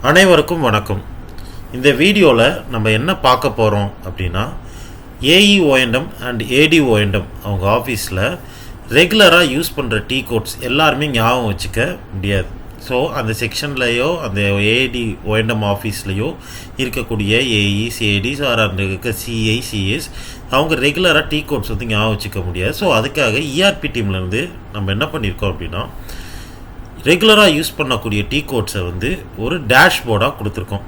அனைவருக்கும் வணக்கம். இந்த வீடியோவில் நம்ம என்ன பார்க்க போகிறோம் அப்படின்னா, ஏஇஓஎன்எம் அண்ட் ஏடிஓஎன்எம் அவங்க ஆஃபீஸில் ரெகுலராக யூஸ் பண்ணுற டீ கோட்ஸ் எல்லாருமே ஞாபகம் வச்சுக்க முடியாது. ஸோ அந்த செக்ஷன்லையோ அந்த ஏடிஓஎன்எம் ஆஃபீஸ்லையோ இருக்கக்கூடிய ஏஇஸ் ஏடிஸ் ஆர் அந்த இருக்க சிஐ சிஎஸ் அவங்க ரெகுலராக டீ கோட்ஸ் வந்து ஞாபகம் வச்சுக்க முடியாது. ஸோ அதுக்காக இஆர்பி டீம்லேருந்து நம்ம என்ன பண்ணியிருக்கோம் அப்படின்னா, ரெகுலராக யூஸ் பண்ணக்கூடிய டீ கோட்ஸை வந்து ஒரு டேஷ்போர்டாக கொடுத்துருக்கோம்.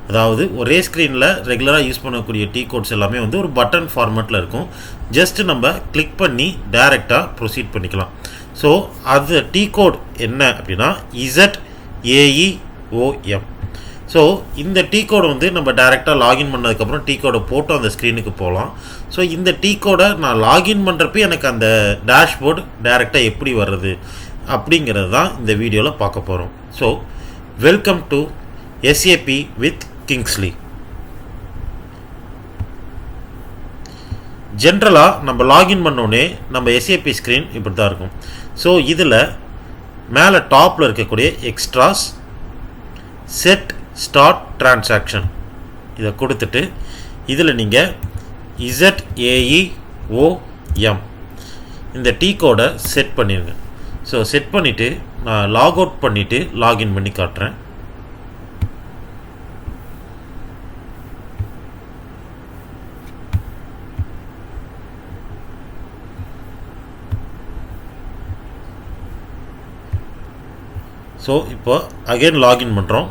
அதாவது ஒரே ஸ்க்ரீனில் ரெகுலராக யூஸ் பண்ணக்கூடிய டீ கோட்ஸ் எல்லாமே வந்து ஒரு பட்டன் ஃபார்மேட்டில் இருக்கும். ஜஸ்ட்டு நம்ம கிளிக் பண்ணி டைரெக்டாக ப்ரொசீட் பண்ணிக்கலாம். ஸோ அது டீ கோட் என்ன அப்படின்னா ZAEOM. ஸோ இந்த டீ கோடை வந்து நம்ம டைரெக்டாக லாகின் பண்ணதுக்கப்புறம் டீ கோடை போட்டு அந்த ஸ்க்ரீனுக்கு போகலாம். ஸோ இந்த டீ கோடை நான் லாகின் பண்ணுறப்ப எனக்கு அந்த டேஷ்போர்டு டைரெக்டாக எப்படி வர்றது அப்படிங்கிறது தான் இந்த வீடியோவில் பார்க்க போகிறோம். So welcome to SAP with Kingsley. ஜென்ரலாக நம்ம லாகின் பண்ணோடனே நம்ம SAP ஸ்க்ரீன் இப்படி தான் இருக்கும். ஸோ இதில் மேலே டாப்பில் இருக்கக்கூடிய எக்ஸ்ட்ராஸ் செட் ஸ்டார்ட் டிரான்சாக்ஷன் இதை கொடுத்துட்டு இதில் நீங்கள் ZAEOM இந்த டீ கோடை செட் பண்ணிடுங்க. ஸோ செட் பண்ணிவிட்டு நான் லாக் அவுட் பண்ணிவிட்டு லாகின் பண்ணி காட்டுறேன். ஸோ இப்போ அகைன் லாகின் பண்ணுறோம்.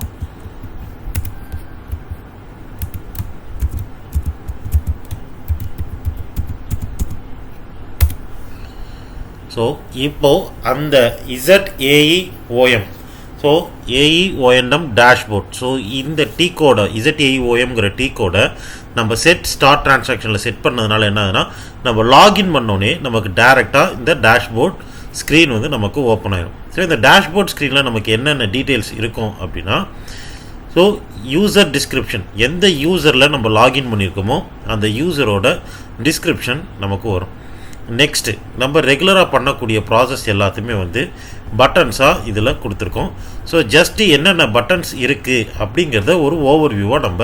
ஸோ இப்போது அந்த ZAEOM ஸோ ஏஇஓஎன்எம் டேஷ்போர்ட். ஸோ இந்த டீ கோடை ZAEOMங்கிற டீ கோடை நம்ம செட் ஸ்டார்ட் டிரான்சாக்ஷனில் செட் பண்ணதுனால என்ன ஆகுதுன்னா, நம்ம லாகின் பண்ணோன்னே நமக்கு டேரெக்டாக இந்த டேஷ்போர்ட் ஸ்க்ரீன் வந்து நமக்கு ஓப்பன் ஆகிடும். ஸோ இந்த டேஷ்போர்ட் ஸ்க்ரீனில் நமக்கு என்னென்ன டீட்டெயில்ஸ் இருக்கும் அப்படின்னா, ஸோ யூசர் டிஸ்கிரிப்ஷன், எந்த யூசரில் நம்ம லாகின் பண்ணியிருக்கோமோ அந்த யூசரோட டிஸ்கிரிப்ஷன் நமக்கு வரும். நெக்ஸ்ட்டு நம்ம ரெகுலராக பண்ணக்கூடிய ப்ராசஸ் எல்லாத்தையுமே வந்து பட்டன்ஸாக இதில் கொடுத்துருக்கோம். ஸோ ஜஸ்ட்டு என்னென்ன பட்டன்ஸ் இருக்குது அப்படிங்கிறத ஒரு ஓவர்வியூவாக நம்ம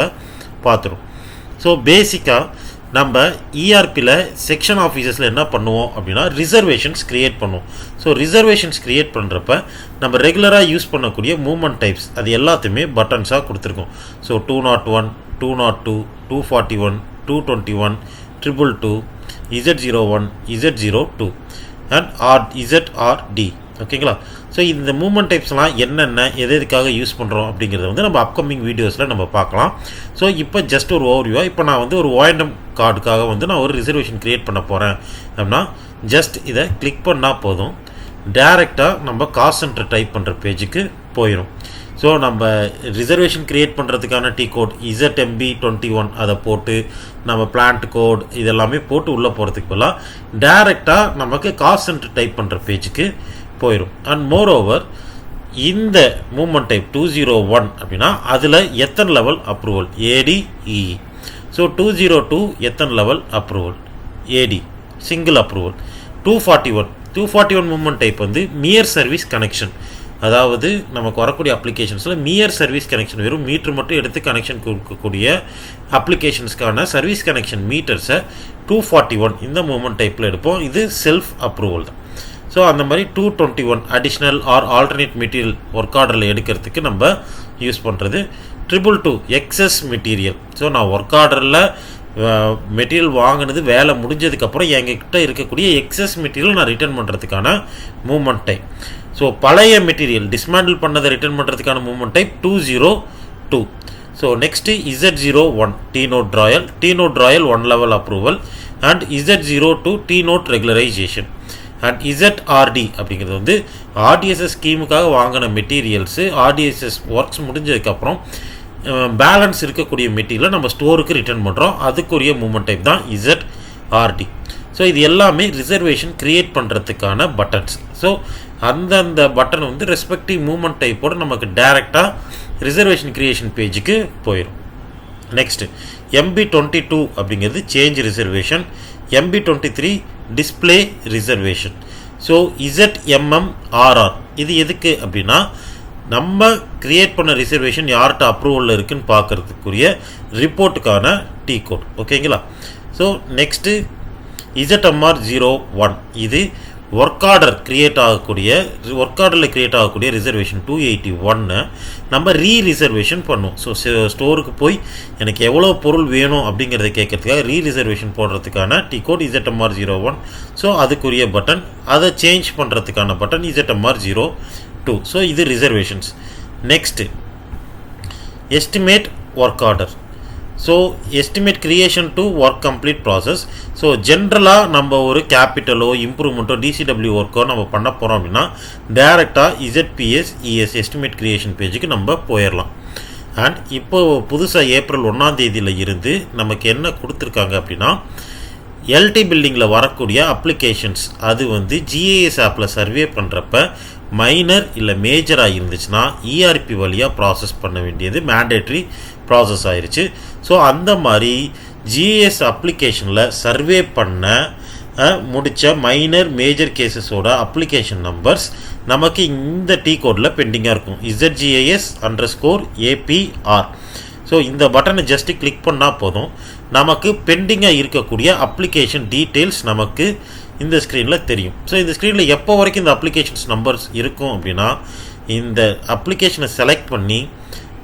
பார்த்துருவோம். ஸோ பேசிக்காக நம்ம இஆர்பியில் செக்ஷன் ஆஃபீஸஸில் என்ன பண்ணுவோம் அப்படின்னா, ரிசர்வேஷன்ஸ் க்ரியேட் பண்ணுவோம். ஸோ ரிசர்வேஷன்ஸ் க்ரியேட் பண்ணுறப்ப நம்ம ரெகுலராக யூஸ் பண்ணக்கூடிய மூவ்மெண்ட் டைப்ஸ் அது எல்லாத்தையுமே பட்டன்ஸாக கொடுத்துருக்கோம். So 201, 202, 241, 221, 222, Z01, Z02 and ZRD. ஓகேங்களா? ஸோ இந்த மூவ்மெண்ட் டைப்ஸ்லாம் என்னென்ன எதுக்காக யூஸ் பண்ணுறோம் அப்படிங்கிறத வந்து நம்ம அப்கமிங் வீடியோஸில் நம்ம பார்க்கலாம். ஸோ இப்போ ஜஸ்ட் ஒரு ஓவர்வியூவாக இப்போ நான் வந்து ஒரு ONM கார்டுக்காக வந்து நான் ஒரு ரிசர்வேஷன் க்ரியேட் பண்ண போகிறேன் அப்படின்னா, ஜஸ்ட் இதை கிளிக் பண்ணால் போதும், டைரெக்டாக நம்ம காஸ்ட் சென்டர் டைப் பண்ணுற பேஜுக்கு போயிடும். ஸோ நம்ம ரிசர்வேஷன் க்ரியேட் பண்ணுறதுக்கான டீ கோட் ZMB21 அதை போட்டு நம்ம பிளான்ட் கோட் இதெல்லாமே போட்டு உள்ளே போகிறதுக்கு பதிலாக டைரெக்டாக நமக்கு காஸ்ட் சென்டர் டைப் பண்ணுற பேஜுக்கு போயிடும். அண்ட் மோர் ஓவர் இந்த மூவ்மெண்ட் டைப் 201 அப்படின்னா அதில் எத்தனை லெவல் அப்ரூவல் ADE. ஸோ 202 எத்தனை level approval AD single approval. 241 movement type வந்து மியர் சர்வீஸ் கனெக்ஷன். அதாவது நமக்கு வரக்கூடிய அப்ளிகேஷன்ஸில் மியர் சர்வீஸ் கனெக்ஷன், வெறும் மீட்ரு மட்டும் எடுத்து கனெக்ஷன் கொடுக்கக்கூடிய அப்ளிகேஷன்ஸ்க்கான சர்வீஸ் கனெக்ஷன் மீட்டர்ஸை 241 இந்த மூவ்மெண்ட் டைப்பில் எடுப்போம். இது செல்ஃப் அப்ரூவல் தான். ஸோ அந்த மாதிரி 221 additional or alternate material work ஆர்டரில் எடுக்கிறதுக்கு நம்ம யூஸ் பண்ணுறது. 222 எக்ஸஸ் மெட்டீரியல். ஸோ நான் ஒர்க் ஆர்டரில் மெட்டீரியல் வாங்கினது வேலை முடிஞ்சதுக்கப்புறம் எங்ககிட்ட இருக்கக்கூடிய எக்ஸஸ் மெட்டீரியல் நான் ரிட்டர்ன் பண்ணுறதுக்கான மூவ்மெண்ட் டைப். ஸோ பழைய மெட்டீரியல் டிஸ்மேண்டில் பண்ணதை ரிட்டர்ன் பண்ணுறதுக்கான movement type 202. So next Z01 T note ராயல் 1 level approval and Z02 T note regularisation and ZRD அப்படிங்கிறது வந்து RDSS ஸ்கீமுக்காக வாங்கின மெட்டீரியல்ஸு RDSS ஒர்க்ஸ் முடிஞ்சதுக்கப்புறம் பேலன்ஸ் இருக்கக்கூடிய மெட்டீரியலை நம்ம ஸ்டோருக்கு ரிட்டர்ன் பண்ணுறோம். அதுக்குரிய மூவ்மெண்ட் டைப் தான் ZRD. ஸோ இது எல்லாமே ரிசர்வேஷன் க்ரியேட் பண்ணுறதுக்கான பட்டன்ஸ். ஸோ அந்தந்த பட்டன் வந்து ரெஸ்பெக்டிவ் மூவ்மெண்ட் டைப்போடு நமக்கு டைரெக்டாக ரிசர்வேஷன் க்ரியேஷன் பேஜுக்கு போயிடும். நெக்ஸ்ட்டு MB22 அப்படிங்கிறது change reservation, MB23 display reservation. So ZMMRR இது எதுக்கு அப்படின்னா, நம்ம கிரியேட் பண்ண ரிசர்வேஷன் யார்கிட்ட அப்ரூவலில் இருக்குதுன்னு பார்க்குறதுக்குரிய ரிப்போர்ட்டுக்கான டீ கோட். ஓகேங்களா? ஸோ நெக்ஸ்ட்டு ZMR01 இது ஒர்க் ஆர்டரில் கிரியேட் ஆகக்கூடிய ரிசர்வேஷன் 281 நம்ம ரிசர்வேஷன் பண்ணுவோம். ஸோ ஸ்டோருக்கு போய் எனக்கு எவ்வளோ பொருள் வேணும் அப்படிங்கிறத கேட்கறதுக்காக ரிசர்வேஷன் போடுறதுக்கான டீ கோட் ZMR01. ஸோ அதுக்குரிய பட்டன், அதை சேஞ்ச் பண்ணுறதுக்கான பட்டன் ZMR02. ஸோ இது reservations. Next estimate work order. So estimate creation to work complete process. So ஜென்ரலாக நம்ம ஒரு கேபிட்டலோ இம்ப்ரூவ்மெண்ட்டோ டிசிடபிள்யூ ஒர்க்கோ நம்ம பண்ண போகிறோம் அப்படின்னா டேரெக்டாக ZPS ES எஸ்டிமேட் கிரியேஷன் பேஜுக்கு நம்ம போயிடலாம். அண்ட் இப்போது புதுசாக ஏப்ரல் 1ஆம் தேதியில் இருந்து நமக்கு என்ன கொடுத்துருக்காங்க அப்படின்னா, எல்டி பில்டிங்கில் வரக்கூடிய அப்ளிகேஷன்ஸ் அது வந்து GIS ஆப்பில் சர்வே பண்ணுறப்ப மைனர் இல்லை மேஜராக இருந்துச்சுன்னா ERP வழியாக ப்ராசஸ் பண்ண வேண்டியது மேண்டேட்ரி ப்ராசஸ் ஆயிடுச்சு. ஸோ அந்த மாதிரி GIS அப்ளிகேஷனில் சர்வே பண்ண முடித்த மைனர் மேஜர் கேசஸோட அப்ளிகேஷன் நம்பர்ஸ் நமக்கு இந்த டீ கோடில் பெண்டிங்காக இருக்கும். ZGIS_APR. ஸோ இந்த பட்டனை ஜஸ்ட்டு கிளிக் பண்ணால் போதும், நமக்கு பெண்டிங்காக இருக்கக்கூடிய அப்ளிகேஷன் டீட்டெயில்ஸ் நமக்கு இந்த ஸ்க்ரீனில் தெரியும். ஸோ இந்த ஸ்க்ரீனில் எப்போ வரைக்கும் இந்த அப்ளிகேஷன்ஸ் நம்பர்ஸ் இருக்கும் அப்படின்னா, இந்த அப்ளிகேஷனை செலக்ட் பண்ணி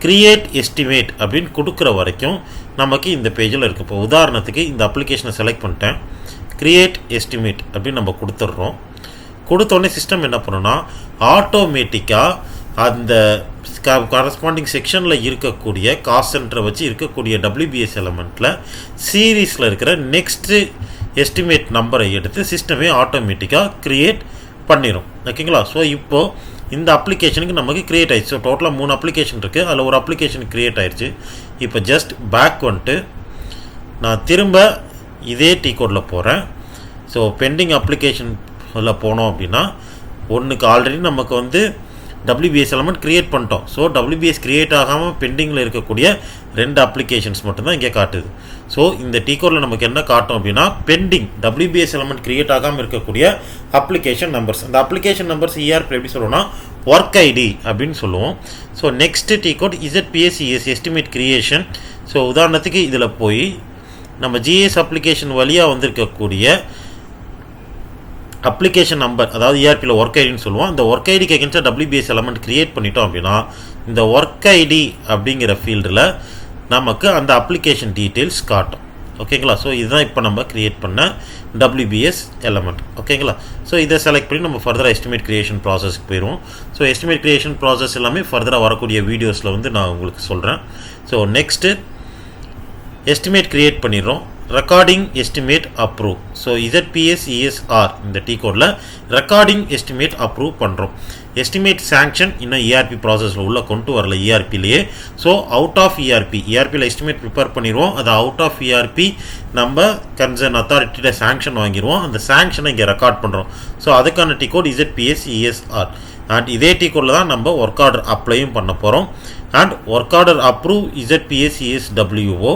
கிரியேட் எஸ்டிமேட் அப்படின்னு கொடுக்குற வரைக்கும் நமக்கு இந்த பேஜில் இருக்குது. இப்போ உதாரணத்துக்கு இந்த அப்ளிகேஷனை செலக்ட் பண்ணிட்டேன், கிரியேட் எஸ்டிமேட் அப்படின்னு நம்ம கொடுத்துட்றோம். கொடுத்தோடனே சிஸ்டம் என்ன பண்ணுன்னா ஆட்டோமேட்டிக்காக அந்த கரஸ்பாண்டிங் செக்ஷனில் இருக்கக்கூடிய காஸ்ட் சென்டரை வச்சு இருக்கக்கூடிய WBS எலமெண்ட்டில் சீரீஸில் இருக்கிற நெக்ஸ்ட்டு எஸ்டிமேட் நம்பரை எடுத்து சிஸ்டமே ஆட்டோமேட்டிக்காக க்ரியேட் பண்ணிடும். ஓகேங்களா? ஸோ இப்போது இந்த அப்ளிகேஷனுக்கு நமக்கு க்ரியேட் ஆகிடுச்சு. ஸோ டோட்டலாக 3 அப்ளிகேஷன் இருக்குது, அதில் ஒரு அப்ளிகேஷன் க்ரியேட் ஆகிடுச்சு. இப்போ ஜஸ்ட் பேக் வந்துட்டு நான் திரும்ப இதே டீ கோடில் போகிறேன். ஸோ பெண்டிங் அப்ளிகேஷனில் போனோம் அப்படின்னா ஒன்றுக்கு ஆல்ரெடி நமக்கு வந்து WBS எலமெண்ட் க்ரியேட் பண்ணிட்டோம். ஸோ WBS க்ரியேட் ஆகாமல் பெண்டிங்கில் இருக்கக்கூடிய 2 அப்ளிகேஷன்ஸ் மட்டும்தான் இங்கே காட்டுது. ஸோ இந்த டீ கோடில் நமக்கு என்ன காட்டும் அப்படின்னா பெண்டிங் WBS எலமெண்ட் க்ரியேட் ஆகாமல் இருக்கக்கூடிய அப்ளிகேஷன் நம்பர்ஸ். அந்த அப்ளிகேஷன் நம்பர்ஸ் ERP எப்படி சொல்லுவோம்னா ஒர்க் ஐடி அப்படின்னு சொல்லுவோம். So next T code ZPS ES estimate creation. ஸோ உதாரணத்துக்கு இதில் போய் நம்ம GIS அப்ளிகேஷன் வழியாக வந்திருக்கக்கூடிய அப்ளிகேஷன் நம்பர், அதாவது ERPயில் ஒர்க் ஐடின்னு சொல்லுவோம். அந்த ஒர்க் ஐடிக்கு அகேன்ஸ்டாக WBS எலமெண்ட் க்ரியேட் பண்ணிட்டோம் அப்படின்னா இந்த ஒர்க் ஐடி அப்படிங்கிற ஃபீல்டில் நமக்கு அந்த அப்ளிகேஷன் டீட்டெயில்ஸ் காட்டும். ஓகேங்களா? ஸோ இதுதான் இப்போ நம்ம க்ரியேட் பண்ண WBS எலமெண்ட். ஓகேங்களா? ஸோ இதை செலக்ட் பண்ணி நம்ம ஃபர்தராக எஸ்டிமேட் க்ரியேஷன் ப்ராசஸ்க்கு போயிடுவோம். ஸோ எஸ்டிமேட் க்ரியேஷன் ப்ராசஸ் எல்லாமே ஃபர்தராக வரக்கூடிய வீடியோஸில் வந்து நான் உங்களுக்கு சொல்கிறேன். ஸோ நெக்ஸ்ட்டு எஸ்டிமேட் க்ரியேட் பண்ணிடுறோம். Recording estimate approve. So ZPS ESR இந்த டீ கோடில் ரெக்கார்டிங் எஸ்டிமேட் அப்ரூவ் பண்ணுறோம். எஸ்டிமேட் சாங்ஷன் இன்னும் ERP ப்ராசஸில் உள்ளே கொண்டு வரல ERPலேயே. ஸோ அவுட் ஆஃப் ERPயில் எஸ்டிமேட் ப்ரிப்பேர் பண்ணிடுவோம். அது அவுட் ஆஃப் ERP நம்ம கன்சர்ன் அத்தாரிட்டியில் சாங்ஷன் வாங்கிடுவோம். அந்த சாங்ஷனை இங்கே ரெக்கார்ட் பண்ணுறோம். ஸோ அதுக்கான T code ZPS ESR. And இதே டீ கோடில் தான் நம்ம ஒர்க் ஆர்டர் அப்ளையும் பண்ண போகிறோம். And work order approve ZPS ESWO.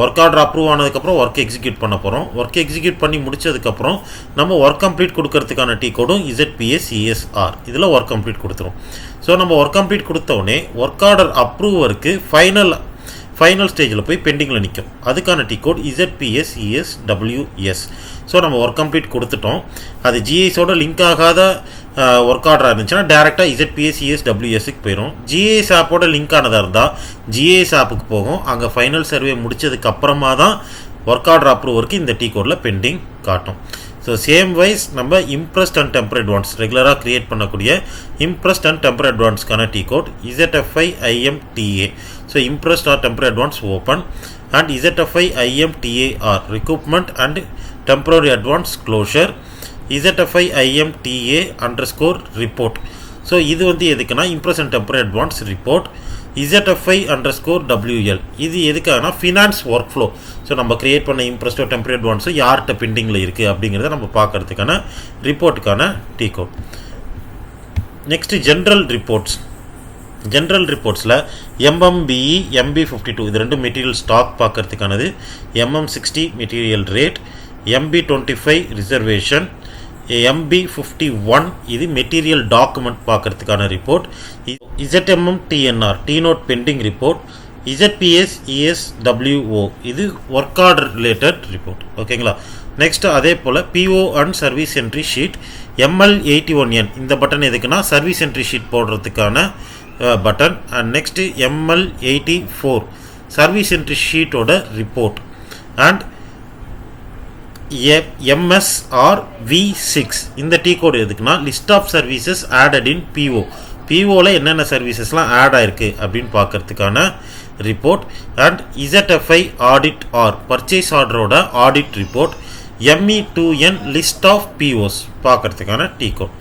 Work order approve ஆனதுக்கப்புறம் ஒர்க் எக்ஸிக்யூட் பண்ண போகிறோம். ஒர்க் எக்ஸிக்யூட் பண்ணி முடிச்சதுக்கப்புறம் நம்ம ஒர்க் கம்ப்ளீட் கொடுக்கறதுக்கான டீ கோடும் ZPS ESR. இதில் ஒர்க் கம்ப்ளீட் கொடுத்துரும். ஸோ நம்ம ஒர்க் கம்ப்ளீட் கொடுத்தோடனே ஒர்க் ஆர்டர் அப்ரூவருக்கு ஃபைனல் ஸ்டேஜில் போய் பெண்டிங்கில் நிற்கும். அதுக்கான T code ZPS ESWS. So நம்ம ஒர்க் கம்ப்ளீட் கொடுத்துட்டோம். அது GISோட லிங்க் ஆகாத ஒர்க் ஆர்டராக இருந்துச்சுன்னா டேரெக்டாக ZPS ESWSக்கு போயிடும். GIS ஆப்போட லிங்க் ஆனதாக இருந்தால் GIS ஆப்புக்கு போகும். அங்கே ஃபைனல் சர்வே முடித்ததுக்கு அப்புறமா தான் ஒர்க் ஆர்டர் அப்ரூவருக்கு இந்த டீ கோடில் பெண்டிங் காட்டும். ஸோ சேம் வைஸ் நம்ம இம்ப்ரெஸ்ட் அண்ட் டெம்பர் அட்வான்ஸ் ரெகுலராக க்ரியேட் பண்ணக்கூடிய இம்ப்ரெஸ்ட் அண்ட் டெம்பர் அட்வான்ஸ்க்கான T code ZFIIMTA. So imprest or temper advance open and ZFIIMTAR recruitment and temporary advance closure ZFIIMTA_report. So இது வந்து எதுக்குன்னா imprest and temporary advance report. ZFI_WL இது எதுக்காகனா finance work flow. So நம்ம create பண்ண இம்ப்ரெஸ்டோ temporary அட்வான்ஸோ யார்கிட்ட பெண்டிங்கில் இருக்குது அப்படிங்கிறத நம்ம பார்க்கறதுக்கான ரிப்போர்ட்டுக்கான T code. Next general reports. General ரிப்போர்ட்ஸில் MMBE MB52 இது 2 மெட்டீரியல் ஸ்டாக் பார்க்கறதுக்கானது. MM60 material rate, MB25 reservation, MB51 இது மெட்டீரியல் டாக்குமெண்ட் பார்க்கறதுக்கான report. ZMM TNR T-Note pending report. ZPS ESWO இது ஒர்க் ஆர்டர் ரிலேட்டட் ரிப்போர்ட். ஓகேங்களா. நெக்ஸ்ட் அதே போல் PO and service entry sheet. ML81N இந்த button எதுக்குன்னா சர்வீஸ் என்ட்ரி ஷீட் போடுறதுக்கான button. And next ML84 service entry ஷீட்டோட report. And MSRV6 இந்த tea code எதுக்குன்னா list of services added in PO. POவில் என்னென்ன சர்வீசஸ்லாம் ஆட் ஆயிருக்கு அப்படின்னு பார்க்கறதுக்கான report. And ZFI audit or purchase ஆர்டரோட audit report. ME2N list of POs பார்க்கறதுக்கான டீ கோட்.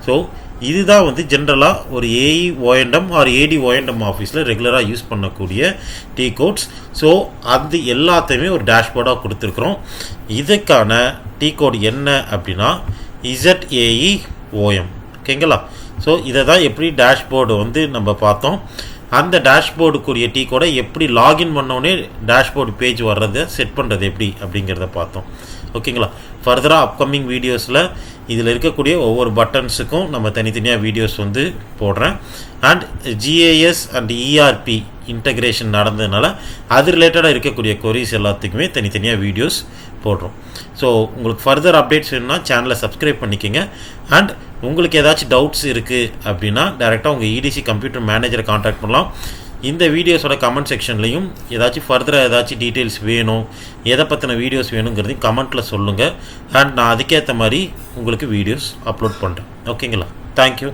ஸோ இதுதான் வந்து ஜென்ரலாக ஒரு AE O&M R AD O&M ஆஃபீஸில் ரெகுலராக யூஸ் பண்ணக்கூடிய டீ கோட்ஸ். ஸோ அது எல்லாத்தையுமே ஒரு டேஷ்போர்டாக கொடுத்துருக்குறோம். இதுக்கான டீ கோட் என்ன அப்படின்னா ZAE OM. ஓகேங்களா. ஸோ இதை தான் எப்படி டேஷ்போர்டு வந்து நம்ம பார்த்தோம். அந்த டேஷ்போர்டுக்குரிய டீ கோடை எப்படி லாகின் பண்ணோடனே டேஷ்போர்டு பேஜ் வர்றதை செட் பண்ணுறது எப்படி அப்படிங்கிறத பார்த்தோம். ஓகேங்களா. ஃபர்தராக அப்கமிங் வீடியோஸில் இதில் இருக்கக்கூடிய ஒவ்வொரு பட்டன்ஸுக்கும் நம்ம தனித்தனியாக வீடியோஸ் வந்து போடுறேன். And GIS and ERP integration நடந்ததுனால அது ரிலேட்டடாக இருக்கக்கூடிய கொரிஸ் எல்லாத்துக்குமே தனித்தனியாக வீடியோஸ் போடுறோம். ஸோ உங்களுக்கு ஃபர்தர் அப்டேட்ஸ் வேணும்னா சேனலை சப்ஸ்கிரைப் பண்ணிக்கோங்க. அண்ட் உங்களுக்கு ஏதாச்சும் டவுட்ஸ் இருக்குது அப்படின்னா டேரெக்டாக உங்கள் EDC கம்ப்யூட்டர் மேனேஜரை கான்டாக்ட் பண்ணலாம். இந்த வீடியோஸோட கமெண்ட் செக்ஷன்லையும் ஏதாச்சும் ஃபர்தராக ஏதாச்சும் டீட்டெயில்ஸ் வேணும், எதை பற்றின வீடியோஸ் வேணுங்கிறதையும் கமெண்ட்டில் சொல்லுங்கள். அண்ட் நான் அதுக்கேற்ற மாதிரி உங்களுக்கு வீடியோஸ் அப்லோட் பண்ணுறேன். ஓகேங்களா. தேங்க்யூ.